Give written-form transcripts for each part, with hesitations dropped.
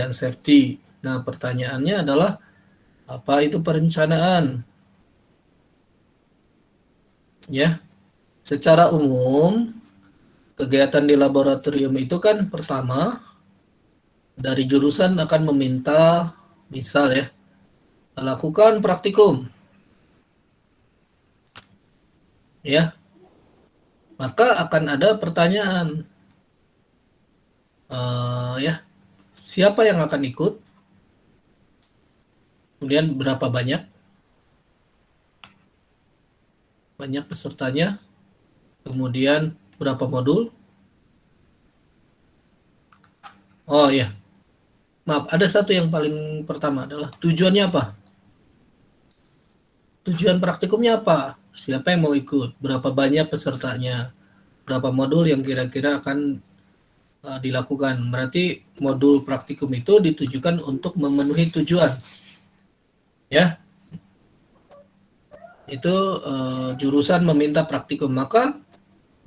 dan safety. Nah, pertanyaannya adalah apa itu perencanaan? Ya, secara umum kegiatan di laboratorium itu kan pertama dari jurusan akan meminta misal ya lakukan praktikum ya, maka akan ada pertanyaan ya siapa yang akan ikut, kemudian berapa banyak pesertanya, kemudian berapa modul. Oh ya, maaf, ada satu yang paling pertama adalah tujuannya apa? Tujuan praktikumnya apa? Siapa yang mau ikut? Berapa banyak pesertanya? Berapa modul yang kira-kira akan dilakukan? Berarti modul praktikum itu ditujukan untuk memenuhi tujuan. Ya, itu jurusan meminta praktikum. Maka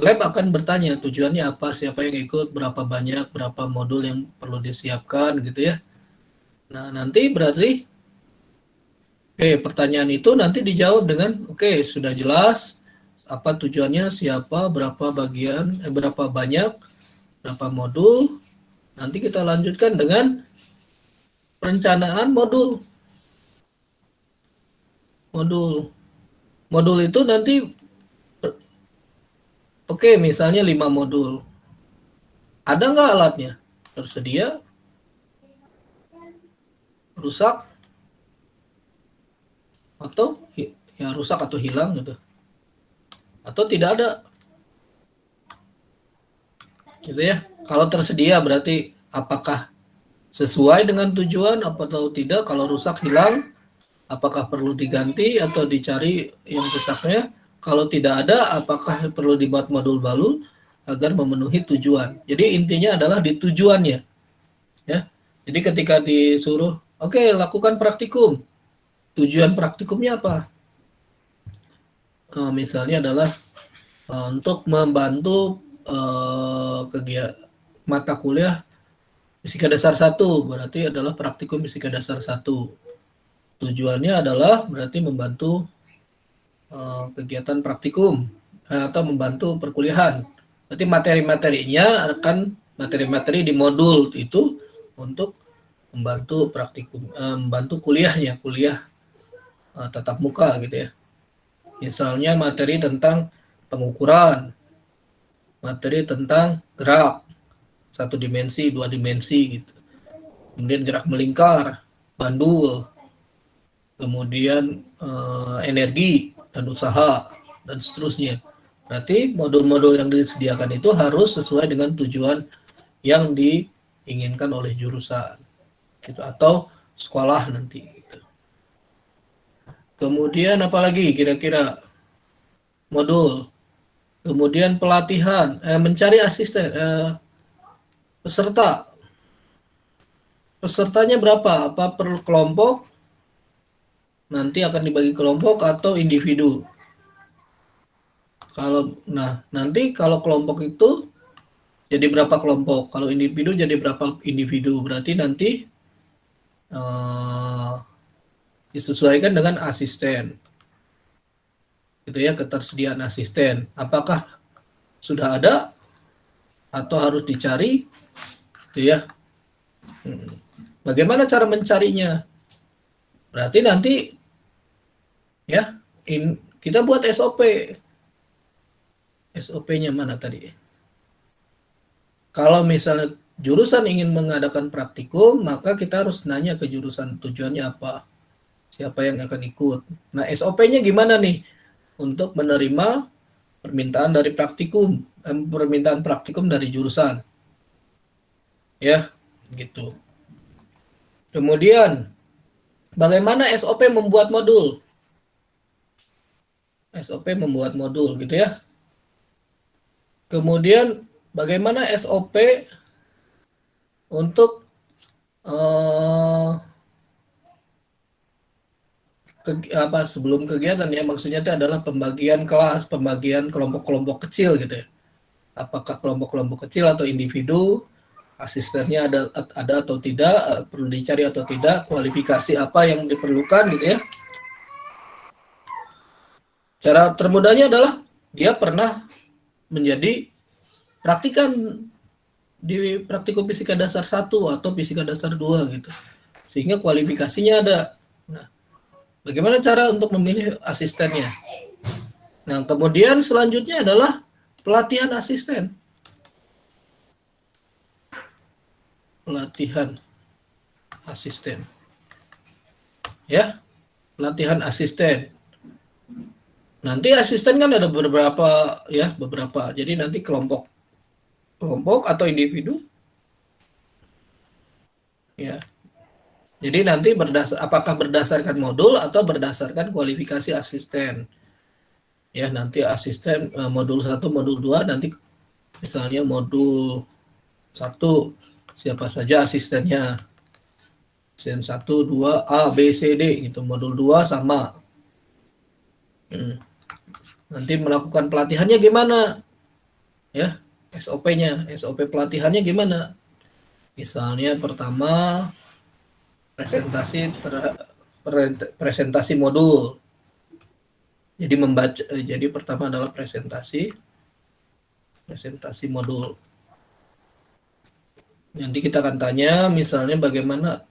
lab akan bertanya tujuannya apa, siapa yang ikut, berapa banyak, berapa modul yang perlu disiapkan gitu ya. Nah, nanti berarti pertanyaan itu nanti dijawab dengan sudah jelas apa tujuannya, siapa, berapa bagian, berapa banyak, berapa modul. Nanti kita lanjutkan dengan perencanaan modul. Modul. Modul itu nanti misalnya 5 modul. Ada nggak alatnya? Tersedia? Rusak? Atau ya rusak atau hilang gitu? Atau tidak ada? Gitu ya. Kalau tersedia berarti apakah sesuai dengan tujuan atau tidak? Kalau rusak hilang, apakah perlu diganti atau dicari yang rusaknya? Kalau tidak ada, apakah perlu dibuat modul baru agar memenuhi tujuan? Jadi intinya adalah di tujuannya, ya. Jadi ketika disuruh, lakukan praktikum. Tujuan praktikumnya apa? Misalnya adalah untuk membantu kegiatan mata kuliah fisika dasar 1, berarti adalah praktikum fisika dasar 1. Tujuannya adalah berarti membantu kegiatan praktikum atau membantu perkuliahan. Berarti materi-materinya akan materi-materi di modul itu untuk membantu praktikum, membantu kuliahnya, kuliah tatap muka gitu ya. Misalnya materi tentang pengukuran, materi tentang gerak, 1 dimensi, 2 dimensi gitu. Kemudian gerak melingkar, bandul, kemudian energi dan usaha, dan seterusnya. Berarti modul-modul yang disediakan itu harus sesuai dengan tujuan yang diinginkan oleh jurusan gitu, atau sekolah nanti gitu. Kemudian apalagi kira-kira modul, kemudian pelatihan, mencari asisten, pesertanya berapa, apa per kelompok, nanti akan dibagi kelompok atau individu. Nanti kalau kelompok itu jadi berapa kelompok, kalau individu jadi berapa individu, berarti nanti disesuaikan dengan asisten gitu ya, ketersediaan asisten apakah sudah ada atau harus dicari gitu ya. Bagaimana cara mencarinya? Berarti nanti ya kita buat SOP. SOP-nya mana tadi? Kalau misalnya jurusan ingin mengadakan praktikum, maka kita harus nanya ke jurusan tujuannya apa, siapa yang akan ikut. Nah, SOP-nya gimana nih untuk menerima permintaan dari praktikum, permintaan praktikum dari jurusan. Ya, gitu. Kemudian, bagaimana SOP membuat modul? SOP membuat modul gitu ya. Kemudian, bagaimana SOP untuk sebelum kegiatan ya, maksudnya itu adalah pembagian kelas, pembagian kelompok-kelompok kecil gitu ya. Apakah kelompok-kelompok kecil atau individu, asistennya ada atau tidak, perlu dicari atau tidak, kualifikasi apa yang diperlukan gitu ya. Cara termudahnya adalah dia pernah menjadi praktikan di praktikum fisika dasar 1 atau fisika dasar 2 gitu. Sehingga kualifikasinya ada. Nah, bagaimana cara untuk memilih asistennya? Nah, kemudian selanjutnya adalah pelatihan asisten. Pelatihan asisten. Ya, pelatihan asisten. Nanti asisten kan ada beberapa ya, beberapa. Jadi nanti kelompok atau individu ya. Jadi nanti apakah berdasarkan modul atau berdasarkan kualifikasi asisten. Ya, nanti asisten modul 1, modul 2 nanti misalnya modul 1 siapa saja asistennya. Asisten 1, 2, A, B, C, D gitu. Modul 2 sama. Nanti melakukan pelatihannya gimana? Ya, SOP-nya, SOP pelatihannya gimana? Misalnya pertama presentasi modul. Jadi jadi pertama adalah presentasi modul. Nanti kita akan tanya misalnya bagaimana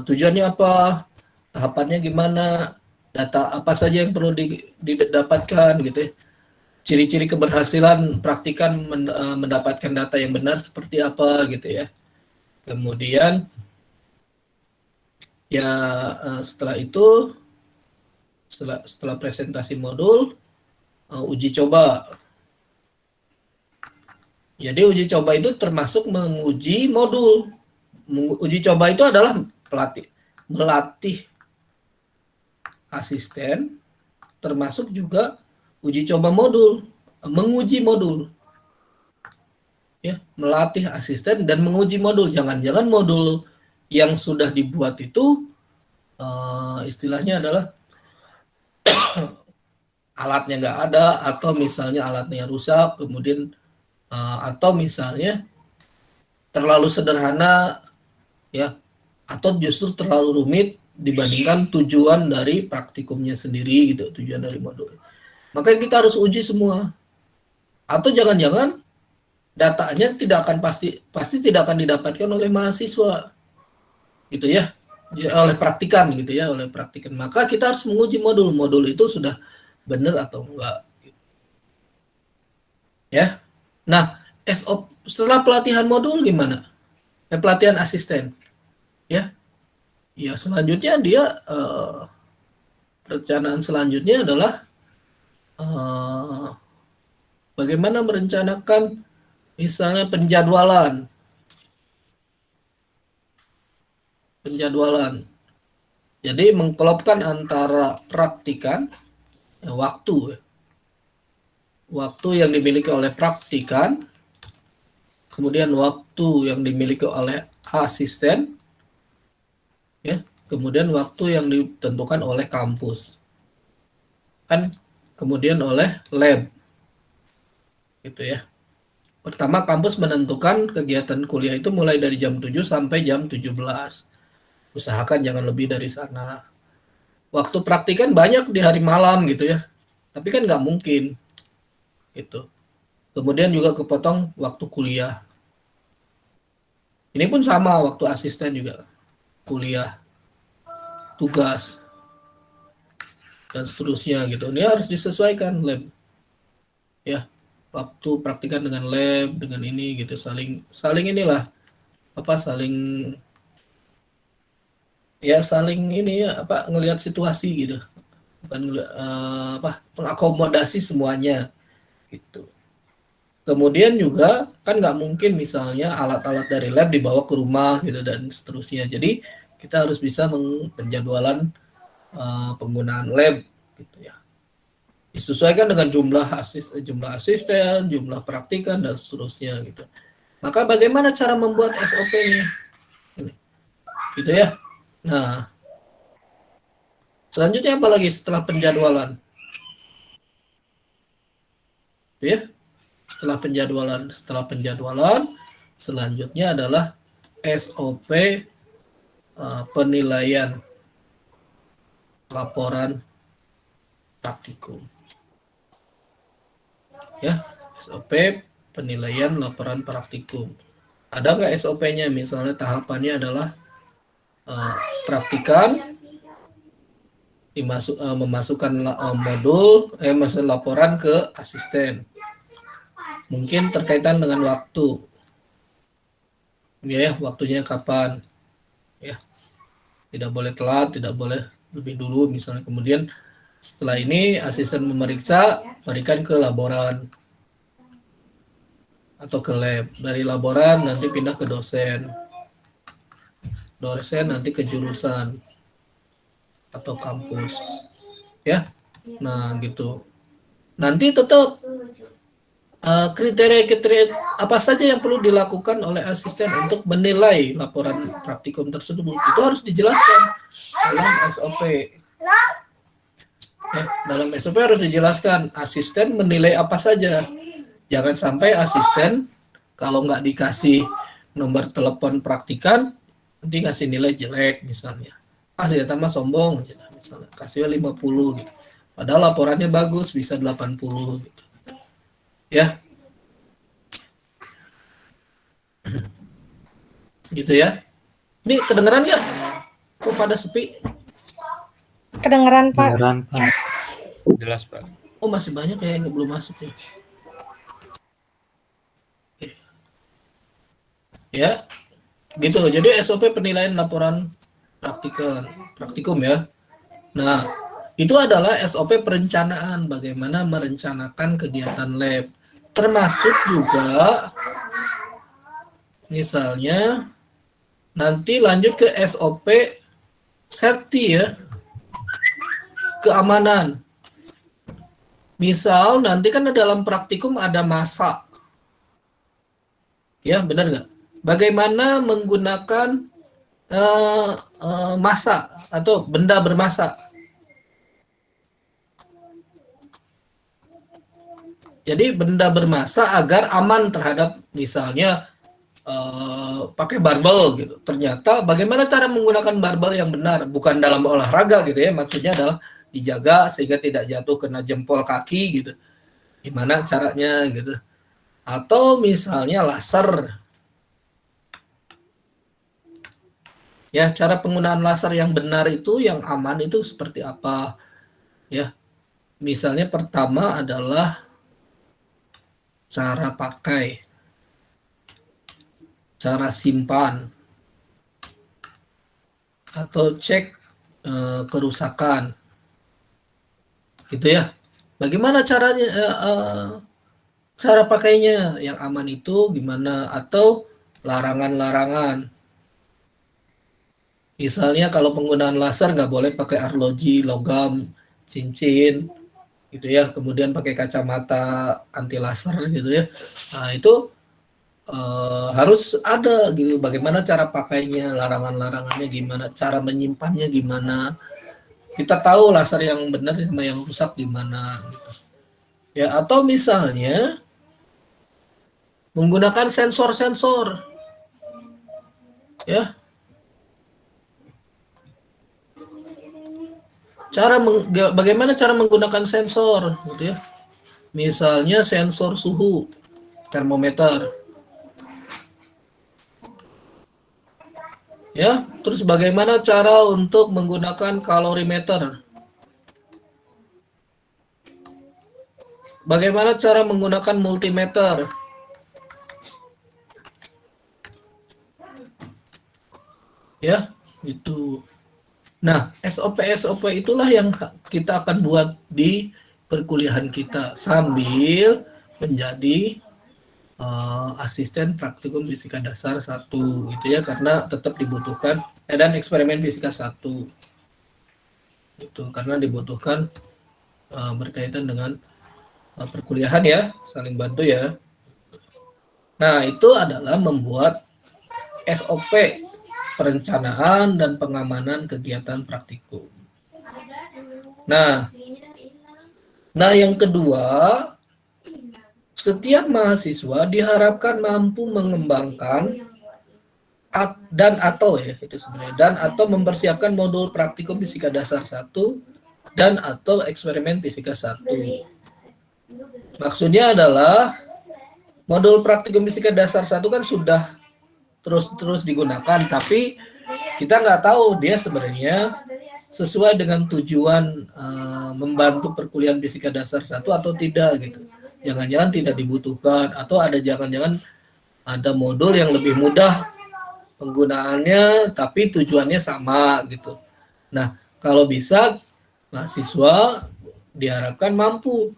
tujuannya apa, tahapannya gimana, data apa saja yang perlu didapatkan gitu ya. Ciri-ciri keberhasilan praktikan mendapatkan data yang benar seperti apa gitu ya. Kemudian ya setelah itu setelah presentasi modul uji coba. Jadi uji coba itu termasuk menguji modul. Uji coba itu adalah melatih asisten, termasuk juga uji coba modul, menguji modul. Ya, melatih asisten dan menguji modul. Jangan-jangan modul yang sudah dibuat itu istilahnya adalah alatnya nggak ada, atau misalnya alatnya rusak, kemudian atau misalnya terlalu sederhana, ya, atau justru terlalu rumit dibandingkan tujuan dari praktikumnya sendiri gitu, tujuan dari modul. Maka kita harus uji semua. Atau jangan-jangan datanya pasti tidak akan didapatkan oleh mahasiswa, gitu ya, oleh praktikan gitu ya, oleh praktikan. Maka kita harus menguji modul itu sudah benar atau enggak. Ya, nah setelah pelatihan modul gimana? Pelatihan asisten, ya, ya selanjutnya dia perencanaan selanjutnya adalah bagaimana merencanakan misalnya penjadwalan. Jadi mengklopkan antara praktikan waktu yang dimiliki oleh praktikan, kemudian waktu yang dimiliki oleh asisten, ya, kemudian waktu yang ditentukan oleh kampus, kan, kemudian oleh lab, gitu ya. Pertama, kampus menentukan kegiatan kuliah itu mulai dari jam 7 sampai jam 17. Usahakan jangan lebih dari sana. Waktu praktikan banyak di hari malam gitu ya. Tapi kan nggak mungkin. Gitu. Kemudian juga kepotong waktu kuliah. Ini pun sama, waktu asisten juga. Kuliah, tugas, dan seterusnya gitu. Ini harus disesuaikan lab. Ya, waktu praktikan dengan lab, dengan ini gitu, saling inilah, saling ini ya, ngelihat situasi gitu, bukan mengakomodasi semuanya gitu. Kemudian juga kan nggak mungkin misalnya alat-alat dari lab dibawa ke rumah gitu dan seterusnya. Jadi kita harus bisa penjadwalan penggunaan lab gitu ya. Disesuaikan dengan jumlah asisten, jumlah praktikan dan seterusnya gitu. Maka bagaimana cara membuat SOP-nya? Gitu ya. Nah, selanjutnya apa lagi setelah penjadwalan? Ya, setelah penjadwalan Selanjutnya adalah SOP penilaian laporan praktikum. Ya, SOP penilaian laporan praktikum. Ada nggak SOP-nya? Misalnya tahapannya adalah praktikan, memasukkan modul, maksud laporan ke asisten. Mungkin terkaitan dengan waktu. Ya, waktunya kapan? Ya, tidak boleh telat, tidak boleh lebih dulu misalnya. Kemudian setelah ini asisten memeriksa, berikan ke laboran atau ke lab. Dari laboran nanti pindah ke dosen. Dosen nanti ke jurusan atau kampus. Ya. Nah, gitu. Nanti tetap kriteria-kriteria apa saja yang perlu dilakukan oleh asisten untuk menilai laporan praktikum tersebut itu harus dijelaskan dalam SOP. Ya, dalam SOP harus dijelaskan asisten menilai apa saja. Jangan sampai asisten kalau nggak dikasih nomor telepon praktikan nanti ngasih nilai jelek misalnya. Ya tambah sombong gitu, misalnya kasih 50 gitu. Padahal laporannya bagus bisa 80 gitu. Ya. Gitu ya. Ini kedengeran nggak? Kok pada sepi? Kedengeran, Pak. Kedengeran, Pak. Jelas, Pak. Oh, masih banyak ya yang belum masuk ya. Oke. Ya. Gitu. Jadi SOP penilaian laporan praktikum ya. Nah, itu adalah SOP perencanaan bagaimana merencanakan kegiatan lab. Termasuk juga misalnya nanti lanjut ke SOP safety ya. Keamanan. Misal nanti kan dalam praktikum ada masak. Ya, benar nggak? Bagaimana menggunakan masak atau benda bermasak. Jadi benda bermasak agar aman terhadap misalnya pakai barbel gitu. Ternyata bagaimana cara menggunakan barbel yang benar, bukan dalam olahraga gitu ya, maksudnya adalah dijaga sehingga tidak jatuh kena jempol kaki gitu. Gimana caranya gitu. Atau misalnya laser. Ya, cara penggunaan laser yang benar itu, yang aman itu seperti apa? Ya. Misalnya pertama adalah cara pakai, cara simpan, atau cek kerusakan. Gitu ya. Bagaimana caranya cara pakainya yang aman itu gimana, atau larangan-larangan. Misalnya kalau penggunaan laser nggak boleh pakai arloji, logam, cincin, gitu ya. Kemudian pakai kacamata anti laser gitu ya. Nah itu harus ada gitu. Bagaimana cara pakainya, larangan-larangannya gimana, cara menyimpannya gimana. Kita tahu laser yang benar sama yang rusak di mana. Gitu. Ya, atau misalnya menggunakan sensor-sensor. Ya. Bagaimana cara menggunakan sensor gitu ya. Misalnya sensor suhu, termometer. Ya, terus bagaimana cara untuk menggunakan kalorimeter? Bagaimana cara menggunakan multimeter? Ya, itu. Nah, SOP itulah yang kita akan buat di perkuliahan kita sambil menjadi asisten praktikum fisika dasar 1 gitu ya, karena tetap dibutuhkan dan eksperimen fisika 1 itu karena dibutuhkan berkaitan dengan perkuliahan ya, saling bantu ya. Nah, itu adalah membuat SOP perencanaan dan pengamanan kegiatan praktikum. Nah, yang kedua, setiap mahasiswa diharapkan mampu mengembangkan dan atau ya itu sebenarnya dan atau mempersiapkan modul praktikum fisika dasar 1 dan atau eksperimen fisika 1. Maksudnya adalah modul praktikum fisika dasar 1 kan sudah terus digunakan, tapi kita nggak tahu dia sebenarnya sesuai dengan tujuan membantu perkuliahan fisika dasar 1 atau tidak gitu. Jangan-jangan tidak dibutuhkan atau ada jangan-jangan ada modul yang lebih mudah penggunaannya tapi tujuannya sama gitu. Nah, kalau bisa mahasiswa diharapkan mampu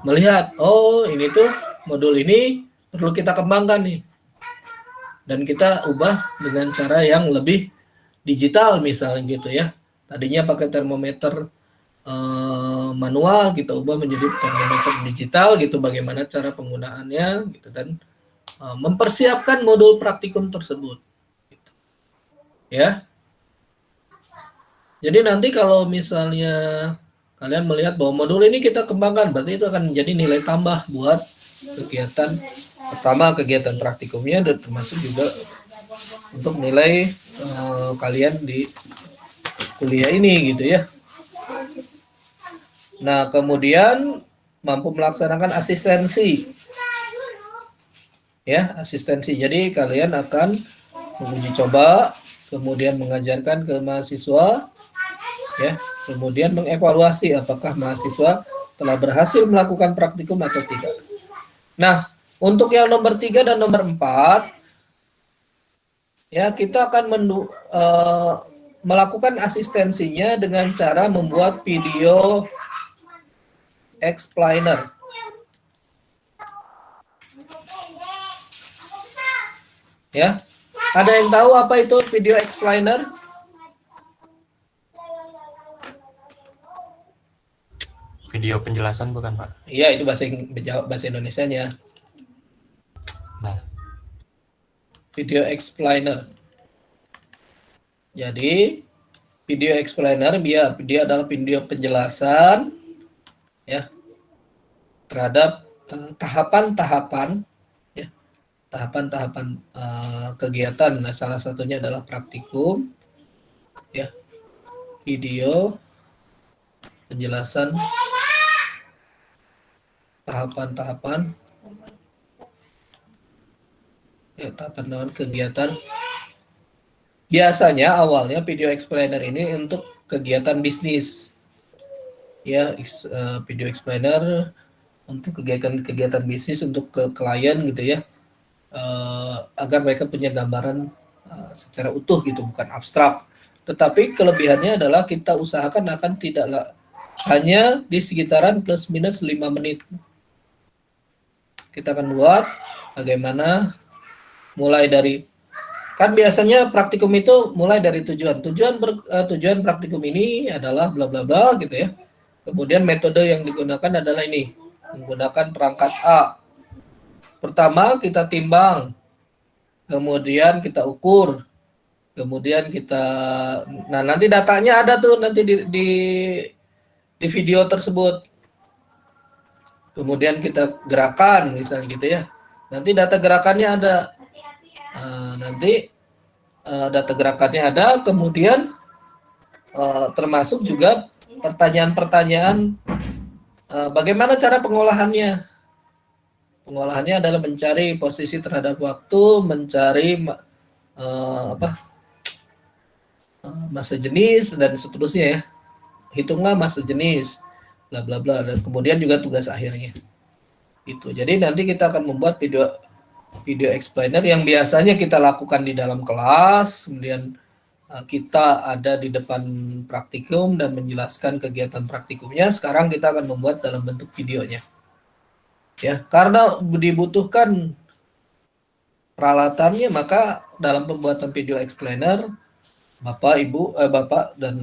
melihat, oh ini tuh modul ini perlu kita kembangkan nih. Dan kita ubah dengan cara yang lebih digital misalnya gitu ya. Tadinya pakai termometer manual, kita ubah menjadi termometer digital gitu, bagaimana cara penggunaannya gitu, dan mempersiapkan modul praktikum tersebut. Ya, jadi nanti kalau misalnya kalian melihat bahwa modul ini kita kembangkan, berarti itu akan menjadi nilai tambah buat kegiatan pertama, kegiatan praktikumnya, dan termasuk juga untuk nilai kalian di kuliah ini gitu ya. Nah, kemudian mampu melaksanakan asistensi. Ya, asistensi. Jadi kalian akan menguji coba, kemudian mengajarkan ke mahasiswa, ya, kemudian mengevaluasi apakah mahasiswa telah berhasil melakukan praktikum atau tidak. Nah, untuk yang nomor 3 dan nomor 4, ya kita akan melakukan asistensinya dengan cara membuat video explainer. Ya, ada yang tahu apa itu video explainer? Video penjelasan bukan, Pak? Iya, itu bahasa Indonesianya. Nah, Video explainer. Jadi, video explainer dia adalah video penjelasan ya terhadap tahapan-tahapan ya, tahapan-tahapan kegiatan. Nah, salah satunya adalah praktikum ya. Video penjelasan tahapan-tahapan ya, tahapan kegiatan. Biasanya awalnya video explainer ini untuk kegiatan bisnis. Ya, video explainer untuk kegiatan bisnis untuk ke klien gitu ya. Agar mereka punya gambaran secara utuh gitu, bukan abstrak. Tetapi kelebihannya adalah kita usahakan akan tidak hanya di sekitaran plus minus 5 menit. Kita akan buat bagaimana mulai dari, kan biasanya praktikum itu mulai dari tujuan praktikum ini adalah bla bla bla gitu ya. Kemudian metode yang digunakan adalah ini, menggunakan perangkat A. Pertama kita timbang, kemudian kita ukur, kemudian nah nanti datanya ada tuh nanti di video tersebut. Kemudian kita gerakan misalnya gitu ya. Nanti data gerakannya ada. Nanti data gerakannya ada, kemudian termasuk juga pertanyaan-pertanyaan bagaimana cara pengolahannya. Pengolahannya adalah mencari posisi terhadap waktu, mencari masa jenis dan seterusnya ya. Hitunglah masa jenis, bla bla bla, dan kemudian juga tugas akhirnya. Itu. Jadi nanti kita akan membuat video explainer yang biasanya kita lakukan di dalam kelas, kemudian kita ada di depan praktikum dan menjelaskan kegiatan praktikumnya. Sekarang kita akan membuat dalam bentuk videonya. Ya, karena dibutuhkan peralatannya, maka dalam pembuatan video explainer Bapak dan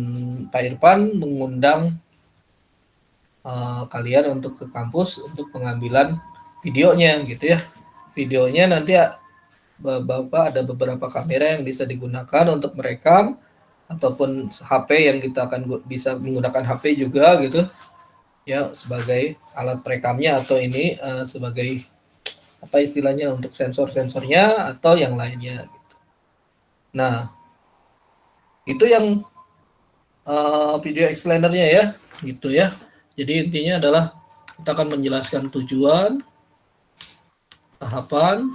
Pak Irfan mengundang kalian untuk ke kampus untuk pengambilan videonya gitu ya. Videonya nanti Bapak ada beberapa kamera yang bisa digunakan untuk merekam, ataupun HP yang kita akan bisa menggunakan HP juga gitu. ya sebagai alat perekamnya atau ini sebagai apa istilahnya untuk sensor-sensornya atau yang lainnya. Nah, itu yang video explainernya ya, gitu ya. Jadi intinya adalah kita akan menjelaskan tujuan, tahapan,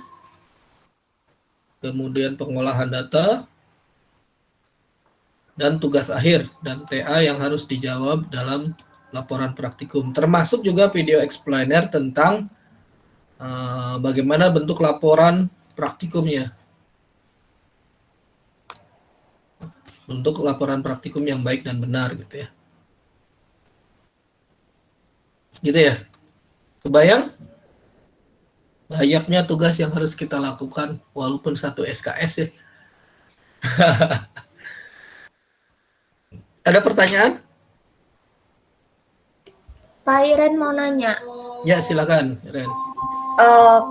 kemudian pengolahan data, dan tugas akhir dan TA yang harus dijawab dalam laporan praktikum. Termasuk juga video explainer tentang bagaimana bentuk laporan praktikumnya. Untuk laporan praktikum yang baik dan benar gitu ya. Gitu ya. Kebayang? Banyaknya tugas yang harus kita lakukan walaupun satu SKS ya. Ada pertanyaan? Pak Iren mau nanya. Ya, silakan, Ren.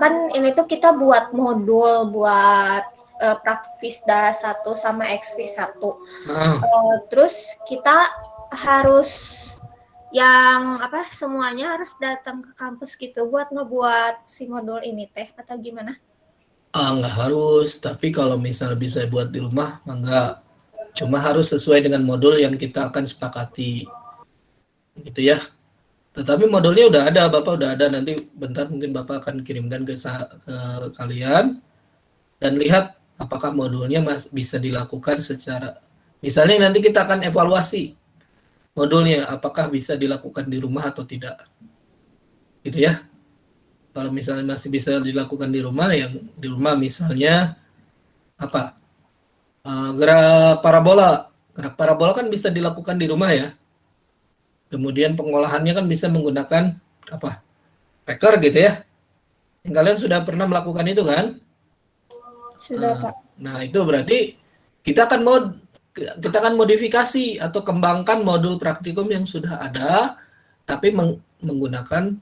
Kan ini tuh kita buat modul buat Prakvisda 1 sama XV1. Terus kita harus yang apa semuanya harus datang ke kampus gitu buat ngebuat si modul ini teh atau gimana? Nggak harus, tapi kalau misal bisa buat di rumah, enggak. Cuma harus sesuai dengan modul yang kita akan sepakati. Gitu ya. Tetapi modulnya udah ada, Bapak udah ada. Nanti bentar mungkin Bapak akan kirimkan ke kalian. Dan lihat apakah modulnya bisa dilakukan secara... Misalnya nanti kita akan evaluasi modulnya, apakah bisa dilakukan di rumah atau tidak. Gitu ya. Kalau misalnya masih bisa dilakukan di rumah, yang di rumah misalnya apa? Gerak parabola. Gerak parabola kan bisa dilakukan di rumah ya. Kemudian pengolahannya kan bisa menggunakan apa? Tracker gitu ya. Yang kalian sudah pernah melakukan itu kan? Sudah, Pak. Nah, itu berarti kita akan modifikasi atau kembangkan modul praktikum yang sudah ada, tapi menggunakan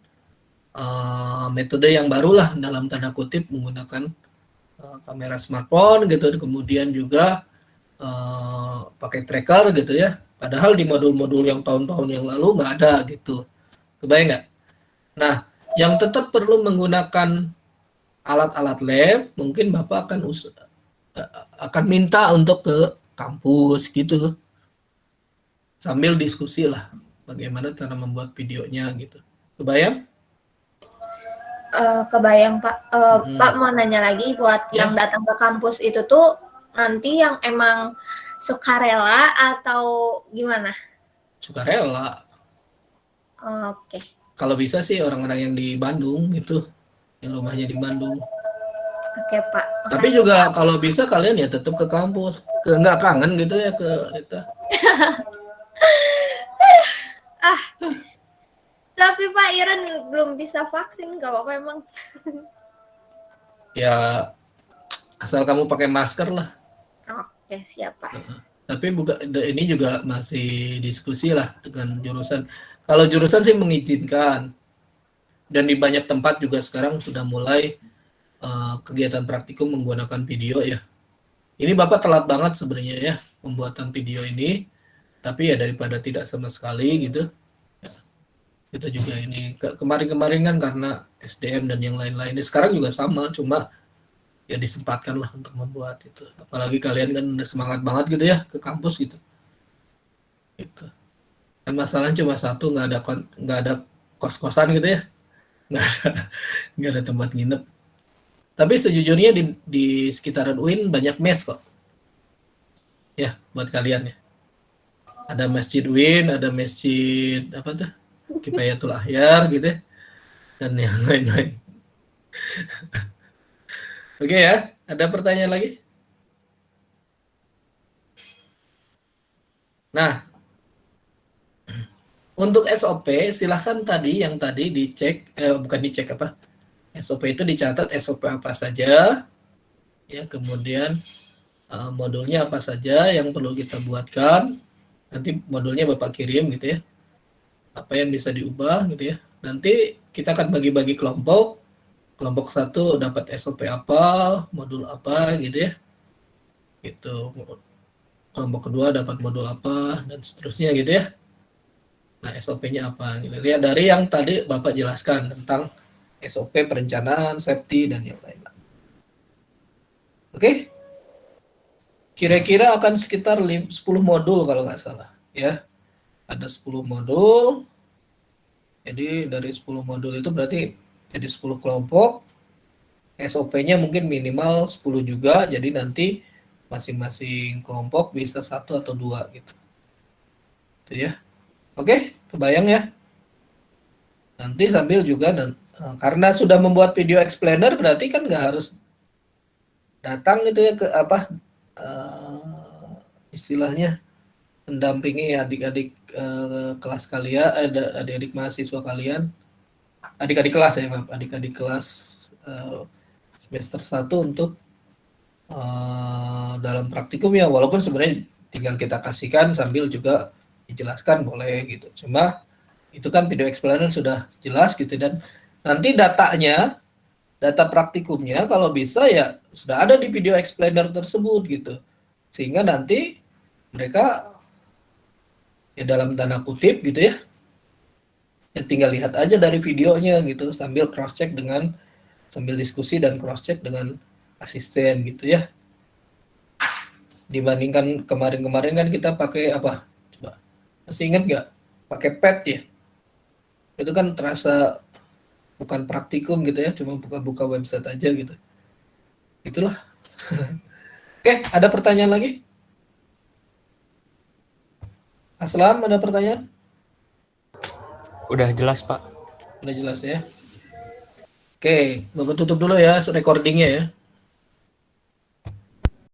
metode yang barulah dalam tanda kutip menggunakan kamera smartphone gitu, kemudian juga pakai tracker gitu ya. Padahal di modul-modul yang tahun-tahun yang lalu nggak ada gitu. Kebayang nggak? Nah, yang tetap perlu menggunakan alat-alat lab, mungkin Bapak akan minta untuk ke kampus gitu. Sambil diskusi lah bagaimana cara membuat videonya gitu. Kebayang? Kebayang, Pak. Pak mau nanya lagi buat Ya. yang datang ke kampus itu tuh nanti yang emang sukarela atau gimana? Sukarela. Oke. Kalau bisa sih orang-orang yang di Bandung gitu, yang rumahnya di Bandung. Oke, Pak. Tapi juga kalau bisa kalian ya tetap ke kampus. Nggak kangen gitu ya ke itu. Tapi Pak Iren belum bisa vaksin, gak apa-apa emang. Ya asal kamu pakai masker lah. Oke, siap Pak. Tapi ini juga masih diskusi lah dengan jurusan. Kalau jurusan sih mengizinkan. Dan di banyak tempat juga sekarang sudah mulai kegiatan praktikum menggunakan video ya. Ini Bapak telat banget sebenarnya ya pembuatan video ini. Tapi ya daripada tidak sama sekali gitu. Ya, kita juga ini kemarin-kemarin kan karena SDM dan yang lain-lainnya. Sekarang juga sama, cuma ya disempatkan lah untuk membuat itu. Apalagi kalian kan udah semangat banget gitu ya ke kampus gitu. Gitu. Dan masalahnya cuma satu, nggak ada kos-kosan gitu ya, nggak ada tempat nginep. Tapi sejujurnya di sekitaran UIN banyak mes kok, ya buat kalian ya. Ada masjid UIN, ada masjid apa tuh, Kifayatul Ahyar gitu ya, dan yang lain-lain. Oke ya, ada pertanyaan lagi? Nah, untuk SOP silahkan yang tadi dicek, bukan dicek apa, SOP itu dicatat SOP apa saja, ya kemudian modulnya apa saja yang perlu kita buatkan, nanti modulnya Bapak kirim gitu ya, apa yang bisa diubah gitu ya. Nanti kita akan bagi-bagi kelompok 1 dapat SOP apa, modul apa gitu ya, gitu. Kelompok kedua dapat modul apa dan seterusnya gitu ya. Nah, SOP-nya apa? Gitu. Lihat dari yang tadi Bapak jelaskan tentang SOP perencanaan, safety, dan yang lain. Oke? Kira-kira akan sekitar 10 modul kalau nggak salah. Ya, ada 10 modul. Jadi dari 10 modul itu berarti jadi 10 kelompok. SOP-nya mungkin minimal 10 juga. Jadi nanti masing-masing kelompok bisa 1 atau 2 gitu. Itu ya. Oke, kebayang ya? Nanti sambil juga karena sudah membuat video explainer berarti kan nggak harus datang gitu ya ke apa istilahnya mendampingi adik-adik kelas kalian, adik-adik mahasiswa kalian, adik-adik kelas ya, Pak, adik-adik kelas semester 1 untuk dalam praktikum ya, walaupun sebenarnya tinggal kita kasihkan sambil juga dijelaskan boleh gitu. Cuma itu kan video explainer sudah jelas gitu, dan nanti datanya, data praktikumnya kalau bisa ya sudah ada di video explainer tersebut gitu. Sehingga nanti mereka ya dalam tanda kutip gitu ya, ya tinggal lihat aja dari videonya gitu sambil cross check sambil diskusi dan cross check dengan asisten gitu ya. Dibandingkan kemarin-kemarin kan kita pakai apa? Coba. Masih ingat nggak? Pakai pad ya. Itu kan terasa bukan praktikum gitu ya, cuma buka-buka website aja gitu. Itulah. Oke, ada pertanyaan lagi? Aslam, ada pertanyaan? Udah jelas, Pak. Udah jelas ya. Oke, Bapak tutup dulu ya recordingnya ya.